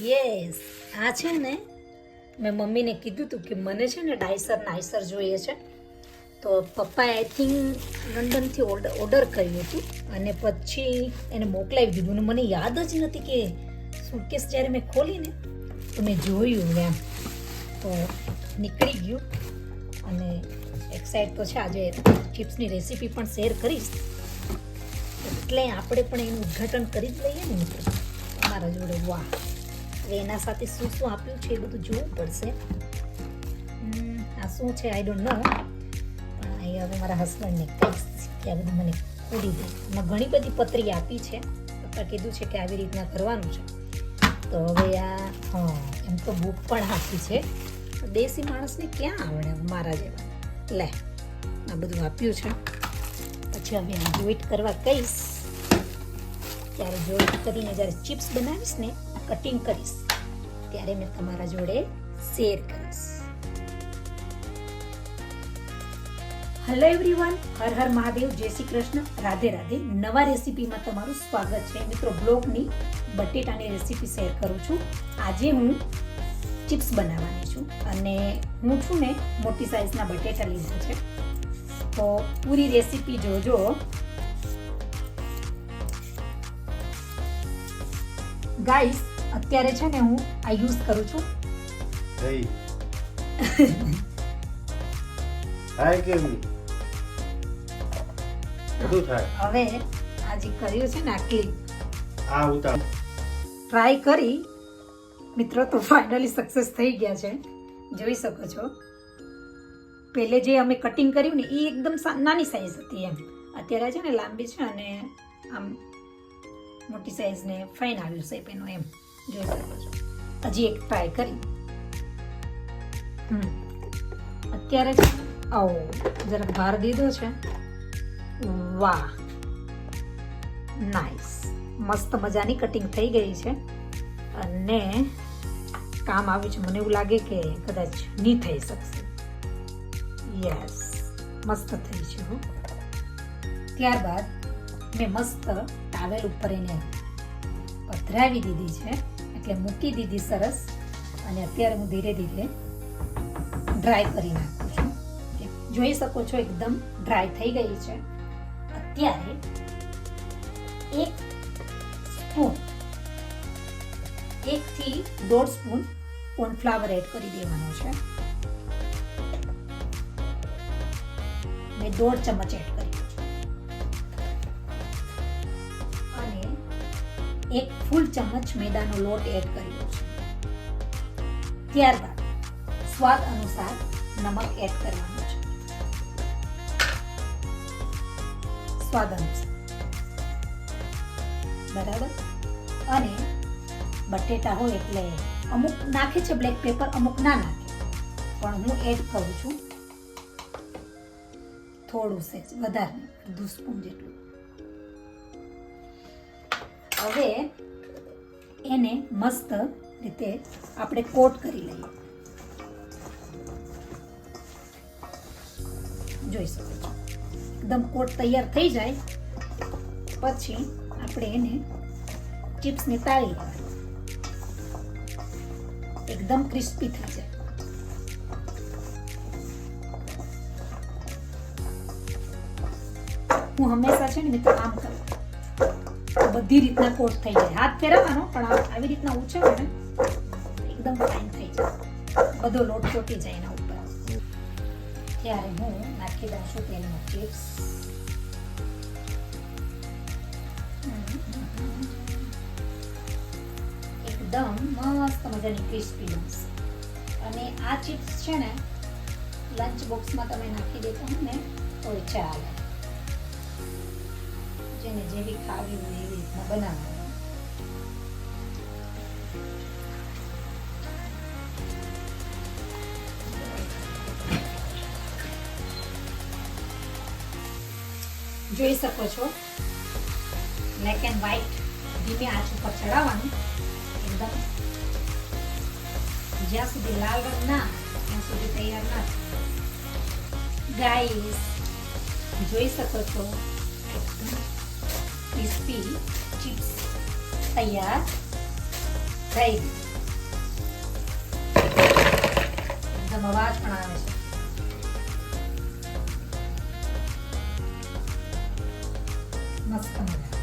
Yes, આ છે ને મેં મમ્મીને કીધું હતું કે મને છે ને ડાયસર જોઈએ છે. તો પપ્પાએ આઈ થિંક લંડનથી ઓર્ડર કર્યું હતું અને પછી એને મોકલાવી દીધું. અને મને યાદ જ નથી કે સુટકેસ જ્યારે મેં ખોલીને તો મેં જોયું એમ, તો નીકળી ગયું. અને એક્સાઇટ તો છે, આજે ચિપ્સની રેસીપી પણ શેર કરીશ, એટલે આપણે પણ એનું ઉદ્ઘાટન કરી જ લઈએ ને મિત્રો અમારા જોડે. વાહ, હવે એના સાથે શું શું આપ્યું છે એ બધું જોવું પડશે. આ શું છે આઈ ડોન્ટ નો, પણ અહીં હવે મારા હસબન્ડને કહીશ કે આ બધું મને ખોલી દે. એમાં ઘણી બધી પતરી આપી છે, પપ્પા કીધું છે કે આવી રીતના કરવાનું છે. તો હવે આ એમ તો બુક પણ આપી છે, દેશી માણસને ક્યાં આવડે મારા જેવા. લે, આ બધું આપ્યું છે. પછી હવે જોઈન્ટ કરવા કહીશ, ત્યારે જોઈન્ટ કરીને જ્યારે ચિપ્સ બનાવીશ ને, કટિંગ કરીશ, ત્યારે મેં તમારા જોડે શેર કરીશ. હેલો એવરીવન, હર હર મહાદેવ, જય શ્રી કૃષ્ણ, રાધે રાધે. નવા રેસીપીમાં તમારું સ્વાગત છે મિત્રો. બ્લોગની બટેટાની રેસીપી શેર કરું છું. આજે હું ચિપ્સ બનાવવાની છું અને હું છું ને મોટી સાઈઝના બટેટા લીધા છે. તો પૂરી રેસીપી જોજો. ગાઈસ, અત્યારે છે ને હું આ યુઝ કરું છું. હવે આજે કર્યું છે ને આ ક્લિપ ટ્રાય કરી મિત્રો, તો ફાઇનલી સક્સેસ થઈ ગયા છે. જોઈ શકો છો, પહેલે જે અમે કટિંગ કર્યું ને એ એકદમ નાની સાઈઝ હતી એમ. અત્યારે છે ને લાંબી છે અને આમ મોટી સાઈઝ ને ફાઇન આવ્યું શેપ એનો એમ. જોઈ શકો છો. હજી એક ટ્રાય કરી. અત્યારે આવો જરાક ભાર દીધો છે. વાહ, નાઈસ, મસ્ત મજાની કટિંગ થઈ ગઈ છે અને કામ આવ્યું છે. મને એવું લાગે કે કદાચ નહીં થઈ શકશે. યસ, મસ્ત થઈ છે. ત્યારબાદ મેં મસ્ત ટાવેલ ઉપર એને પધરાવી દીધી છે, એટલે મૂકી દીધી સરસ. અને અત્યારે હું ધીરે ધીરે ડ્રાય કરી નાખું છું. જોઈ શકો છો એકદમ ડ્રાય થઈ ગઈ છે. અત્યારે 1 સ્પૂન 1 થી 1.5 સ્પૂન કોર્નફ્લાવર એડ કરી દેવાનો છે. મેં 1.5 ચમચ એડ કર્યો છે અને 1 ફૂલ ચમચ મેદાનો લોટ એડ કર્યો છે. ત્યારબાદ સ્વાદ અનુસાર નમક એડ કરવાનું છે. સ્વાદ અનુસાર, બરાબર. અને બટેટા હોય એટલે અમુક નાખે છે બ્લેક પેપર, અમુક ના નાખે, પણ હું એડ કરું છું થોડું સેજ, વધારે નહીં, 1 સ્પૂન જેટલું. હવે એને મસ્ત રીતે આપણે કોટ કરી લઈએ. જોઈ શકો છો એકદમ કોટ તૈયાર થઈ જાય પછી આપણે એને ચિપ્સને તાળી લેવાની, એકદમ ક્રિસ્પી થઈ જાય. હું હંમેશા છે ને મિત્રો આમ કરું, બધી રીતના કોટ થઈ જાય. હાથ ફેરવવાનો, પણ આવી રીતના ઉછળે ને એકદમ ફાઇન થઈ જાય, બધો લોટ ચોટી જાય એના ઉપર. ત્યારે હું નાખી દઉં છું તેલમાં ચિપ્સ. એકદમ મસ્ત મજાની ક્રિસ્પી બનશે. અને આ ચિપ્સ છે ને લંચ બોક્સમાં તમે નાખી દેતા હોય ને તો ચાલે. જેને જેવી ખાવી હોય એવી રીતના બનાવવાનું. જોઈ શકો છો બ્લેક એન્ડ વ્હાઈટ ધીમે આંચ ઉપર ચડાવવાનું, એકદમ જ્યાં સુધી લાલ રંગ ના ત્યાં સુધી તૈયાર ના. ગાઈસ, જોઈ શકો છો એકદમ ક્રિસ્પી ચિપ્સ તૈયાર થઈ ગઈ. આમ અવાજ પણ આવે છે. મસ્ત મજા.